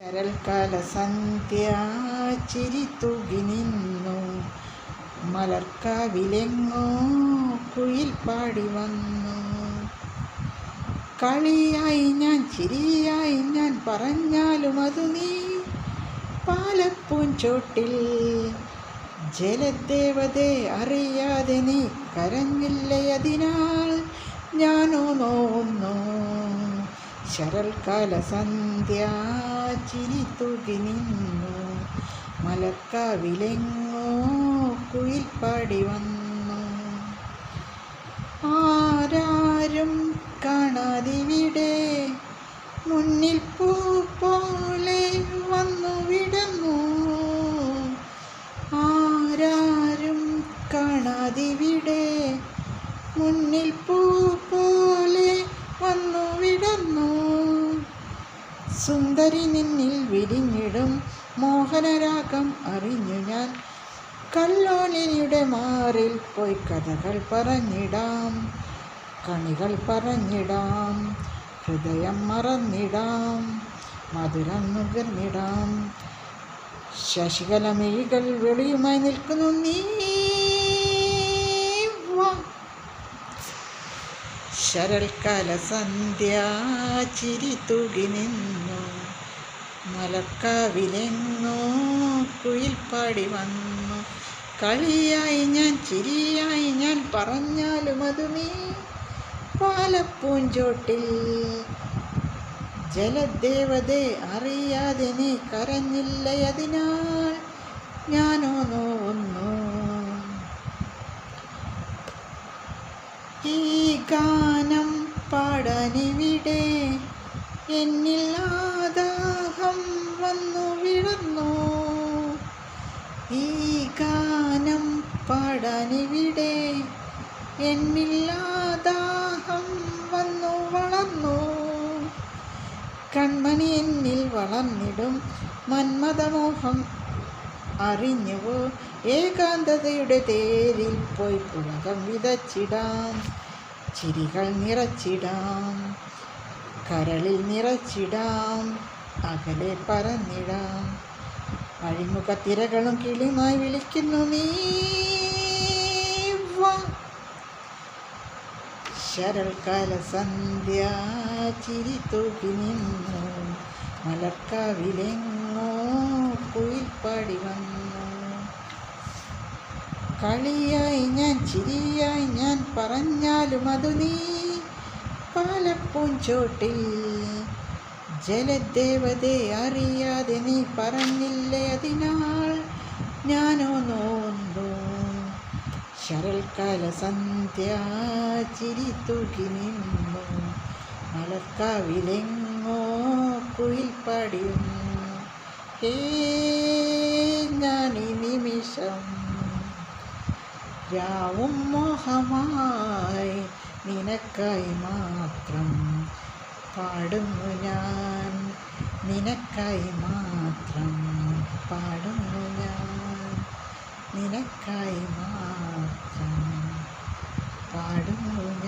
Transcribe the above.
കരൽക്കാല സന്ധ്യ ചിരി തൂകി നിന്നു മലർക്കാവിലെങ്ങോ കുയിൽ പാടി വന്നു. കളിയായി ഞാൻ ചിരിയായി ഞാൻ പറഞ്ഞാലും അതു നീ പാലപ്പൂഞ്ചോട്ടിൽ ജലദേവതേ അറിയാതെ നീ കരഞ്ഞില്ലയതിനാൽ ഞാനോ നോന്നു. ശരൽക്കാല സന്ധ്യ ചിരി തൂകി നിന്നു മലർക്കാവിലെങ്ങോ കുയിൽ പാടി വന്നു. ആരാരും കാണാതിവിടെ മുന്നിൽ പൂ പോലെ വന്നു വിടന്നു. ആരാരും കാണാതിവിടെ മുന്നിൽ പൂ പോലെ വന്നു വിടന്നു. സുന്ദരി നിന്നിൽ വിരിഞ്ഞിടും മോഹനരാഗം അറിഞ്ഞു ഞാൻ. കല്ലോലിനിയുടെ മാറിൽ പോയി കഥകൾ പറഞ്ഞിടാം, കണികൾ പറഞ്ഞിടാം, ഹൃദയം മറന്നിടാം, മധുരം നുകർന്നിടാം. ശശികലമിഴികൾ വെളിയുമായി നിൽക്കുന്നു നീ വാ. ശരൽക്കാല സന്ധ്യ ചിരി തൂകി നിന്നു മലർക്കാവിലെങ്ങോ കുയിൽ പാടി വന്നു. കളിയായി ഞാൻ ചിരിയായി ഞാൻ പറഞ്ഞാലും അതു നീ പാലപ്പൂഞ്ചോട്ടിൽ ജലദേവതേ അറിയാതെ നീ കരഞ്ഞില്ലയതിനാൽ ഞാനോ നോന്നു. ഈ ഗാനം പാടാനിവിടെ എന്നിൽ ആദാഹം വന്നു വിടന്നു. ഈ ഗാനം പാടാനിവിടെ എന്നിൽ ആദാഹം വന്നു വളർന്നു. കൺമണി എന്നിൽ വളർന്നിടും മന്മഥമോഹം അറിഞ്ഞുവോ. ഏകാന്തതയുടെ തേരിൽ പോയി പുളകം വിതച്ചിടാം, ചിരികൾ നിറച്ചിടാം, കരളിൽ നിറച്ചിടാം, അകലെ പറന്നിടാം. അഴിമുഖത്തിരകളും കിളിമായി വിളിക്കുന്നു നീ വാ. ശരൽക്കാല സന്ധ്യ ചിരി തൂകി നിന്നു മലർക്കാവിലെങ്ങോ കുയിൽ പാടി വന്നു. കളിയായി ഞാൻ ചിരിയായി ഞാൻ പറഞ്ഞാലും അതു നീ പാലപ്പൂഞ്ചോട്ടിൽ ജലദേവതേ അറിയാതെ നീ പറഞ്ഞില്ലേ അതിനാൽ ഞാനോ നോന്നു. ശരൽക്കാല സന്ധ്യ ചിരി തൂകി നിന്നു മലർക്കാവിലെങ്ങോ കുയിൽ പാടി വന്നു. ഹേ ഞാനീ നിമിഷം രാവും മോഹമായി നിനക്കായി മാത്രം പാടുന്നു ഞാൻ, നിനക്കായി മാത്രം പാടുന്നു ഞാൻ, നിനക്കായി മാത്രം പാടുന്നു ഞാൻ.